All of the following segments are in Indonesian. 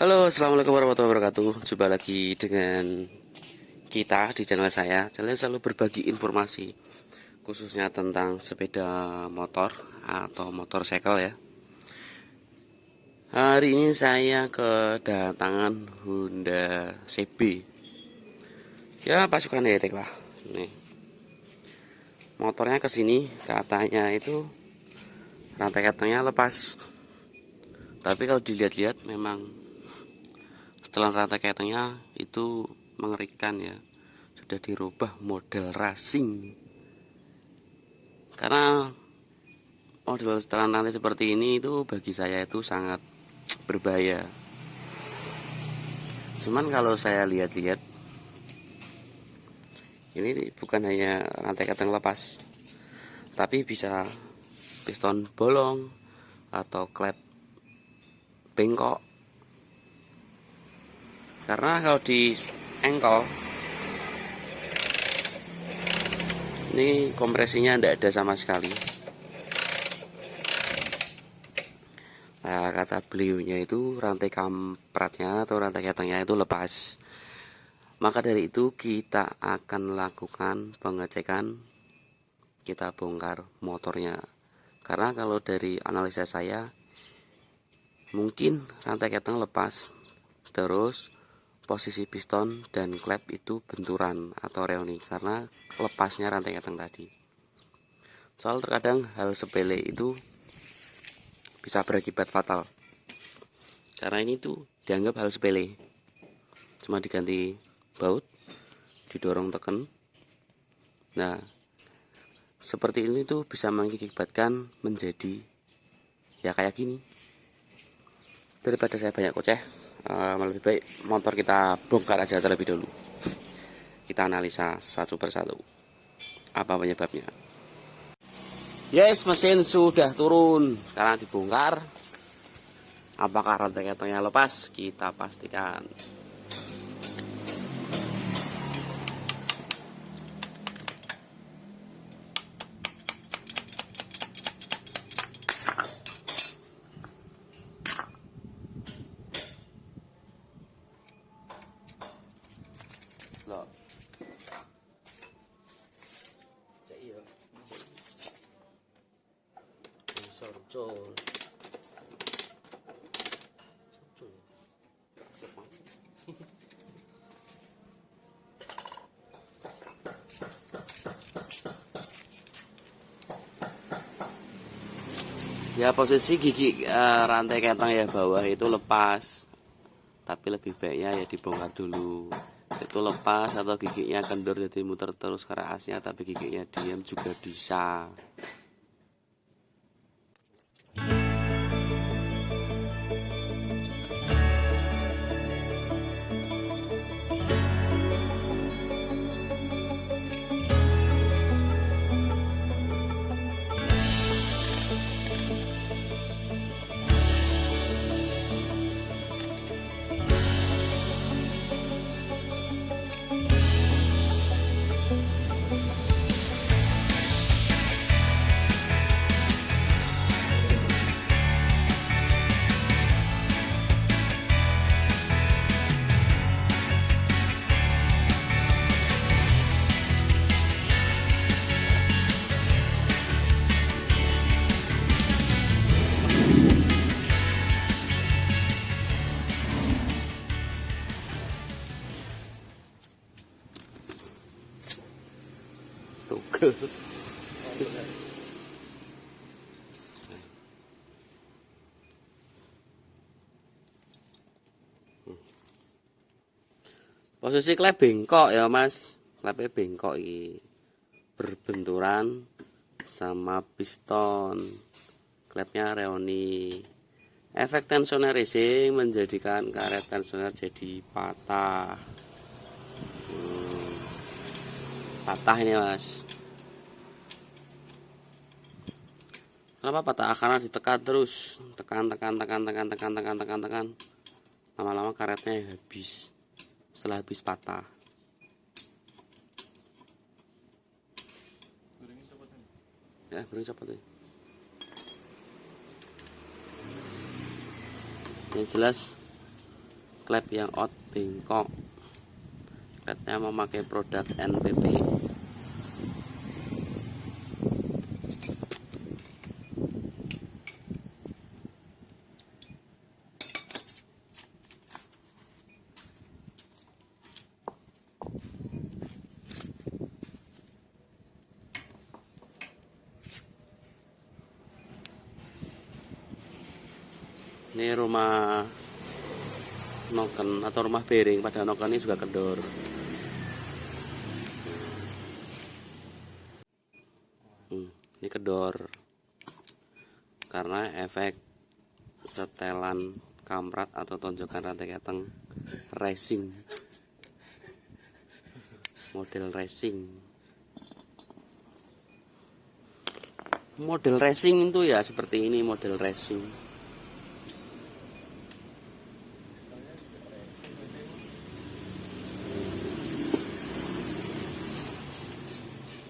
Halo, assalamualaikum warahmatullahi wabarakatuh. Jumpa lagi dengan kita di channel saya. Channel selalu berbagi informasi, khususnya tentang sepeda motor atau motorcycle ya. Hari ini saya kedatangan Honda CB. Ya, pasukan ETEK lah. Nih, motornya kesini, katanya itu rantai ketengnya lepas. Tapi kalau dilihat-lihat memang setelah rantai ketengnya itu mengerikan ya, sudah dirubah model racing. Karena model setelan rantai seperti ini itu bagi saya itu sangat berbahaya. Cuman kalau saya lihat-lihat, ini bukan hanya rantai keteng lepas, tapi bisa piston bolong atau klep bengkok. Karena kalau di engkol ini kompresinya tidak ada sama sekali. Nah, kata beliaunya itu rantai kampratnya atau rantai ketengnya itu lepas. Maka dari itu kita akan lakukan pengecekan, kita bongkar motornya. Karena kalau dari analisa saya, mungkin rantai keteng lepas, terus posisi piston dan klep itu benturan atau reoni karena lepasnya rantai keteng tadi. Soal terkadang hal sepele itu bisa berakibat fatal. Karena ini tuh dianggap hal sepele, cuma diganti baut, didorong tekan. Nah, seperti ini tuh bisa mengakibatkan menjadi ya kayak gini. Daripada saya banyak koceh, lebih baik motor kita bongkar aja terlebih dulu. Kita analisa satu persatu apa penyebabnya. Yes, mesin sudah turun. Sekarang dibongkar. Apakah rantai ketengnya lepas? Kita pastikan. Loh. Cek iya. Sorcol. Ya posisi gigi rantai keteng ya bawah itu lepas, tapi lebih baiknya ya dibongkar dulu. Itu lepas atau giginya kendor jadi muter terus ke rasnya, tapi giginya diam juga bisa. Tuh. Posisi klep bengkok ya mas, klepnya bengkok ini berbenturan sama piston, klepnya reoni. Efek tensioner racing menjadikan karet tensioner jadi patah. Patah ini mas. Kenapa patah? Karena ditekan terus, tekan. Lama-lama karetnya habis. Setelah habis patah. Ya, belum copot ya. Yang jelas klep yang out bengkok. Klepnya memakai produk NPP. Ini rumah noken atau rumah bearing pada noken ini juga kendor. Ini kendor karena efek setelan kamprat atau tonjokan rantai keteng racing, model racing. Model racing itu ya seperti ini, model racing.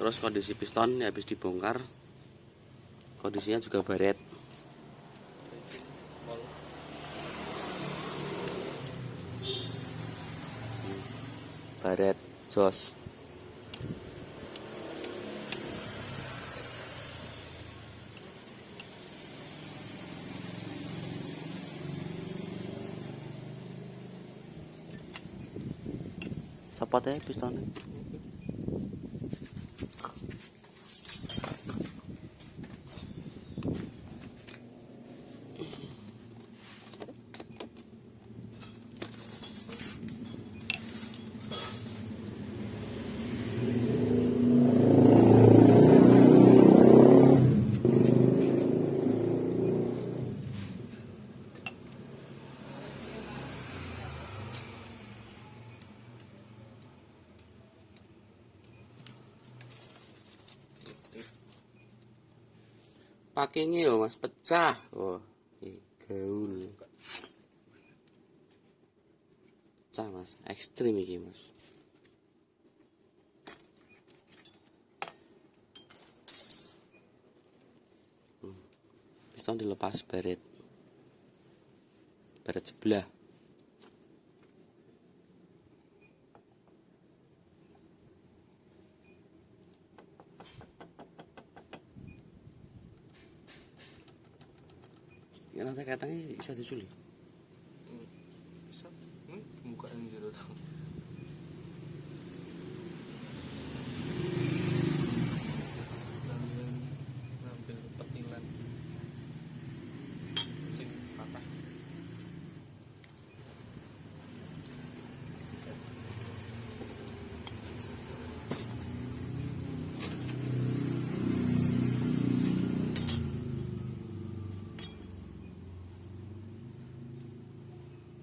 Terus kondisi piston ya habis dibongkar, kondisinya juga baret. Baret jos. Copot ya pistonnya. Pakainya yo mas pecah. Oh, gaul. Pecah mas, ekstrim ini mas. Piston dilepas baret sebelah. Ya nanti katanya bisa disulit. Bisa. Buka yang gitu tahu. Ngambil petilan. Sing patah.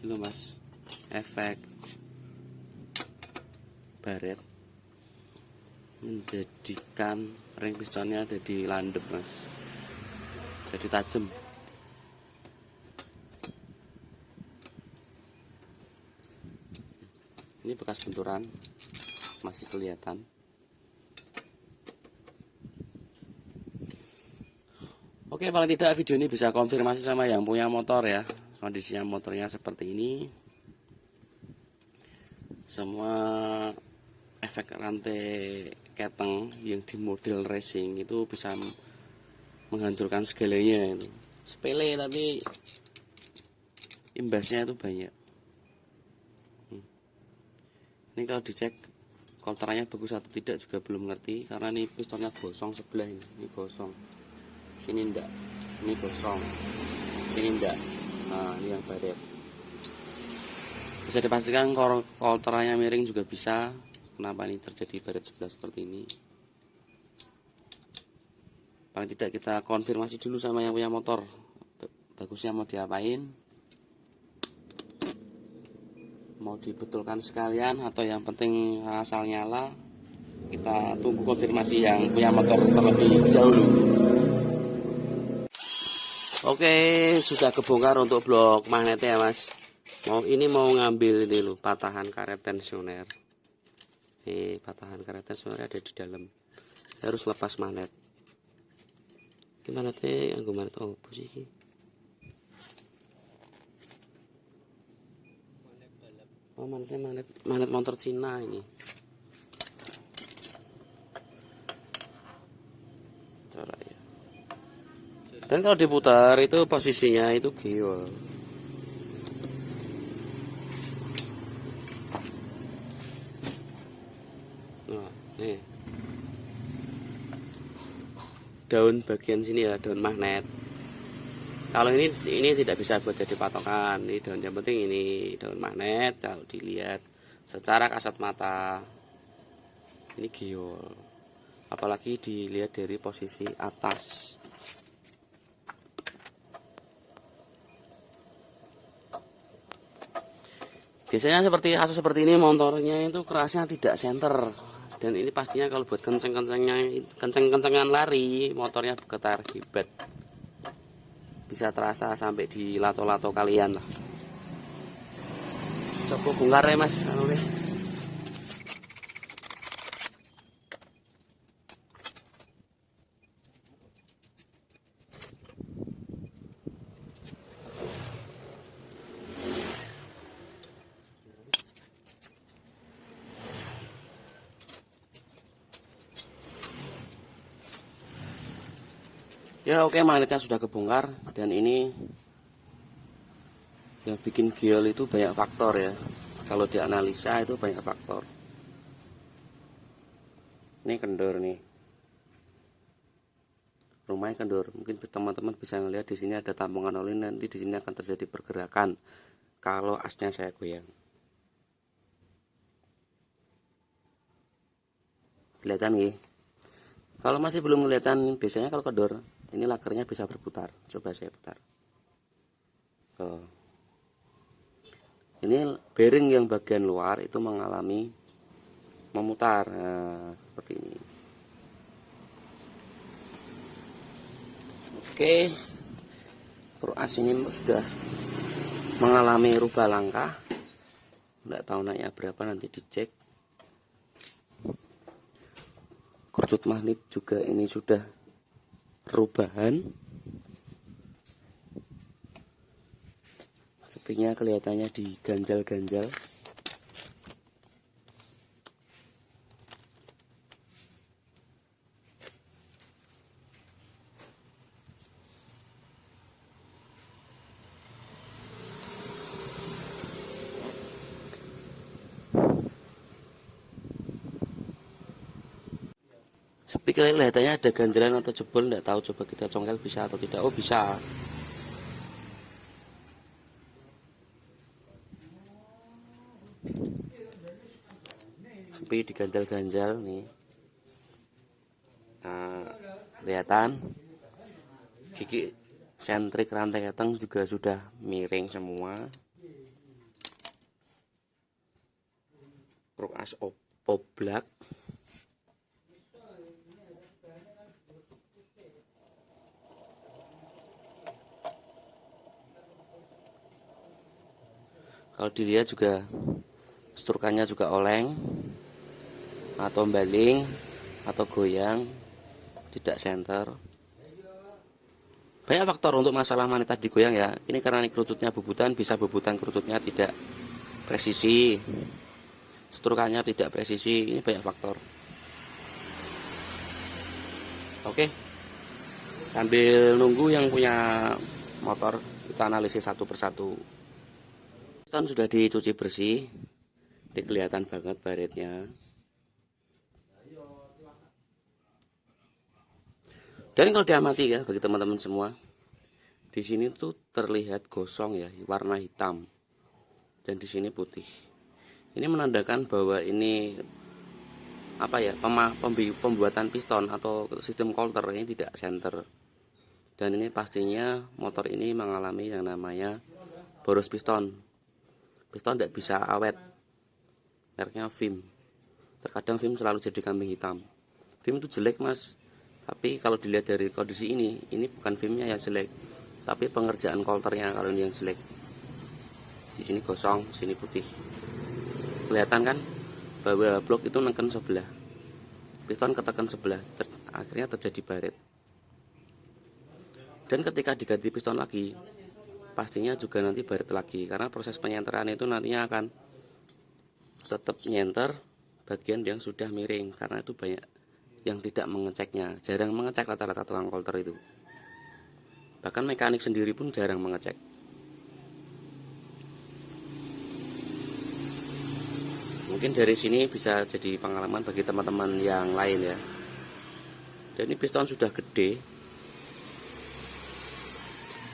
Itu mas, efek baret menjadikan ring pistonnya jadi landep mas, jadi tajam. Ini bekas benturan masih kelihatan. Oke, paling tidak video ini bisa konfirmasi sama yang punya motor ya. Kondisinya motornya seperti ini. Semua efek rantai keteng yang di model racing itu bisa menghancurkan segalanya itu. Sepele tapi imbasnya itu banyak. Ini kalau dicek kontranya bagus atau tidak juga belum ngerti karena ini pistonnya gosong sebelah ini gosong. Sini enggak, ini gosong. Sini enggak. Nah, ini yang baret. Bisa dipastikan kontranya miring juga bisa. Kenapa ini terjadi baret sebelah seperti ini? Paling tidak kita konfirmasi dulu sama yang punya motor. Bagusnya mau diapain? Mau dibetulkan sekalian atau yang penting asal nyala? Kita tunggu konfirmasi yang punya motor terlebih dahulu. Oke, sudah kebongkar untuk blok magnetnya ya mas. Ini mau ngambil ini loh, patahan karet tensioner. Ini patahan karet tensioner ada di dalam. Harus lepas magnet. Gimana teh? Anggo magnet apa sih? Oh, magnet motor Cina ini. Cara ya. Dan kalau diputar itu posisinya itu giol. Nah, nih. Daun bagian sini ya, daun magnet. Kalau ini tidak bisa buat jadi patokan. Ini daun, yang penting ini daun magnet. Kalau dilihat secara kasat mata ini giol. Apalagi dilihat dari posisi atas. Biasanya seperti kasus seperti ini motornya itu kerasnya tidak senter. Dan ini pastinya kalau buat kenceng-kencengan lari motornya bergetar hebat. Bisa terasa sampai di lato-lato kalian lah. Coba bongkar ya mas, ya oke, magnetnya sudah kebongkar. Dan ini yang bikin giol itu banyak faktor ya. Kalau dianalisa itu banyak faktor. Ini kendor nih, rumahnya kendor. Mungkin teman-teman bisa ngelihat di sini ada tampungan oli. Nanti di sini akan terjadi pergerakan kalau asnya saya goyang. Kelihatan nih. Kalau masih belum kelihatan, biasanya kalau kendor ini lakernya bisa berputar. Coba saya putar. Oh. Ini bearing yang bagian luar itu mengalami memutar, nah, seperti ini. Oke, Kroas ini sudah mengalami rubah langkah. Nggak tahu naiknya berapa, nanti dicek. Kercut magnet juga ini sudah rubahan. Sepinya kelihatannya diganjal-ganjal. Sepi kelihatannya ada ganjalan atau jebol, nggak tahu. Coba kita congkel bisa atau tidak. Oh bisa. Sepi diganjal-ganjal nih. Nah, kelihatan gigi sentrik rantai keteng juga sudah miring semua. Kroas oblak. Kalau dilihat juga strukanya juga oleng atau baling atau goyang, tidak senter. Banyak faktor untuk masalah magnet tadi goyang ya. Ini karena ini kerucutnya bubutan, bisa bubutan kerucutnya tidak presisi, strukanya tidak presisi. Ini banyak faktor. Oke, sambil nunggu yang punya motor, kita analisis satu persatu. Piston sudah dicuci bersih, ini kelihatan banget baretnya. Dan kalau diamati ya, bagi teman-teman semua, di sini tuh terlihat gosong ya, warna hitam, dan di sini putih. Ini menandakan bahwa ini apa ya, pembuatan piston atau sistem coulter ini tidak senter. Dan ini pastinya motor ini mengalami yang namanya boros piston. Piston tidak bisa awet, mereknya VIM. Terkadang VIM selalu jadi kambing hitam. VIM itu jelek mas, tapi kalau dilihat dari kondisi ini bukan VIM-nya yang jelek, tapi pengerjaan coulternya kalau ini yang jelek. Di sini gosong, sini putih. Kelihatan kan bahwa blok itu neken sebelah, piston ketekan sebelah, akhirnya terjadi baret. Dan ketika diganti piston lagi, pastinya juga nanti baret lagi, karena proses penyenteran itu nantinya akan tetap nyenter bagian yang sudah miring, karena itu banyak yang tidak mengeceknya, jarang mengecek rata-rata tukang kolter itu. Bahkan mekanik sendiri pun jarang mengecek. Mungkin dari sini bisa jadi pengalaman bagi teman-teman yang lain ya. Dan ini piston sudah gede.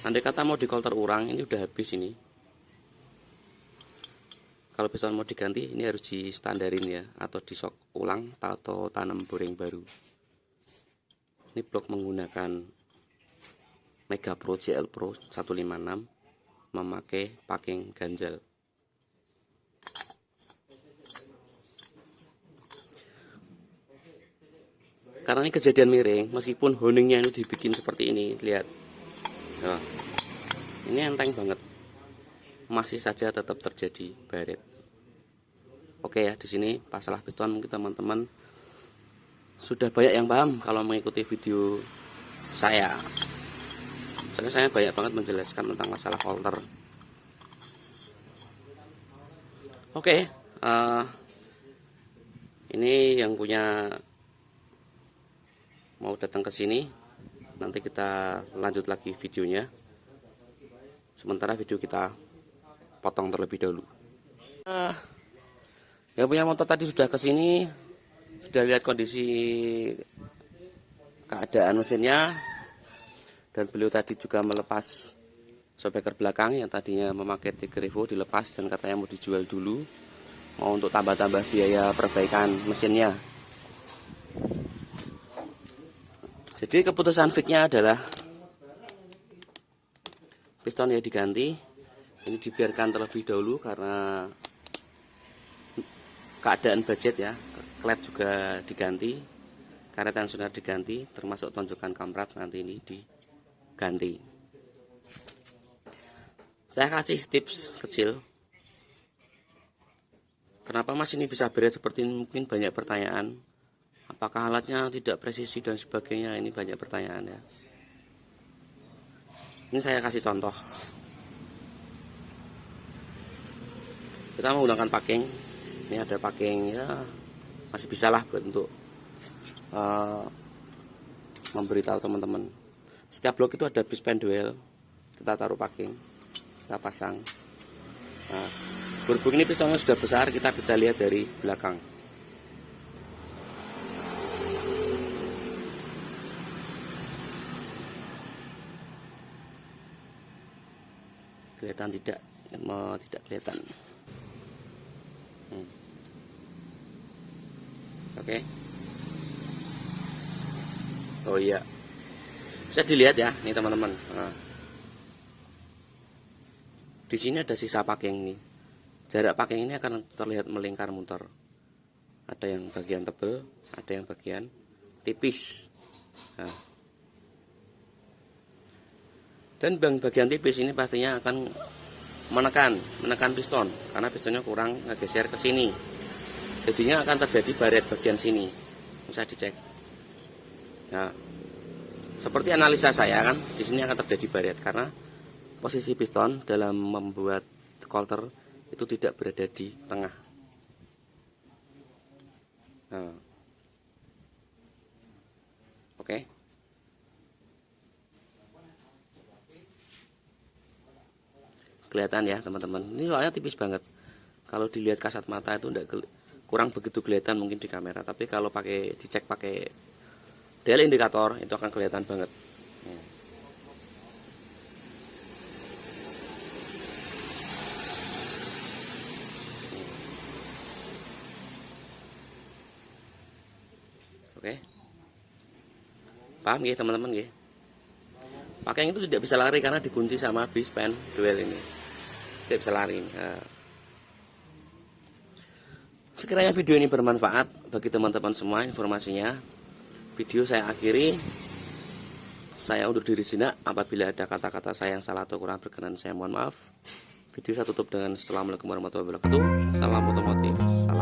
Andai kata mau di kolter urang, ini udah habis ini. Kalau piston mau diganti, ini harus di standarin ya, atau di sok ulang atau tanam boring baru. Ini blok menggunakan Mega Pro GL Pro 156 memakai packing ganjal. Karena ini kejadian miring, meskipun honingnya itu dibikin seperti ini, lihat. Nah, ini enteng banget. Masih saja tetap terjadi baret. Oke ya, di sini masalah piston mungkin teman-teman sudah banyak yang paham kalau mengikuti video saya. Soalnya saya banyak banget menjelaskan tentang masalah kolter. Oke, ini yang punya mau datang ke sini, nanti kita lanjut lagi videonya. Sementara video kita potong terlebih dahulu. Yang punya motor tadi sudah ke sini, sudah lihat kondisi keadaan mesinnya, dan beliau tadi juga melepas shockbreaker belakang yang tadinya memakai Tiger Evo, dilepas dan katanya mau dijual dulu, mau untuk tambah-tambah biaya perbaikan mesinnya. Jadi keputusan fixnya adalah piston ya diganti. Ini dibiarkan terlebih dahulu karena keadaan budget ya. Klep juga diganti, karet tensioner diganti, termasuk tonjokan kamprat nanti ini diganti. Saya kasih tips kecil. Kenapa mas ini bisa berat seperti ini? Mungkin banyak pertanyaan. Apakah alatnya tidak presisi dan sebagainya? Ini banyak pertanyaan ya. Ini saya kasih contoh. Kita menggunakan packing. Ini ada packing ya, masih bisa lah buat untuk memberitahu teman-teman. Setiap blok itu ada pispen duel. Kita taruh packing, kita pasang. Nah, berhubung ini pistonnya sudah besar, kita bisa lihat dari belakang. Kelihatan tidak? Tidak kelihatan. Oke. Oh iya, bisa dilihat ya nih teman-teman. Nah, di sini ada sisa packing nih. Jarak packing ini akan terlihat melingkar muter. Ada yang bagian tebal, ada yang bagian tipis. Nah, dan bagian tipis ini pastinya akan menekan piston karena pistonnya kurang ngegeser ke sini. Jadinya akan terjadi baret bagian sini. Bisa dicek. Nah, seperti analisa saya kan, di sini akan terjadi baret karena posisi piston dalam membuat kolter itu tidak berada di tengah. Nah, oke. Kelihatan ya teman-teman. Ini soalnya tipis banget. Kalau dilihat kasat mata itu kurang begitu kelihatan mungkin di kamera. Tapi kalau dicek pakai dial indikator itu akan kelihatan banget. Oke. Paham ya teman-teman ya? Packing itu tidak bisa lari karena dikunci sama pispen duel ini. Tidak bisa lari. Nah, sekiranya video ini bermanfaat bagi teman-teman semua informasinya, video saya akhiri. Saya undur diri sejenak. Apabila ada kata-kata saya yang salah atau kurang berkenan, saya mohon maaf. Video saya tutup dengan Assalamualaikum warahmatullahi wabarakatuh. Salam otomotif. Salam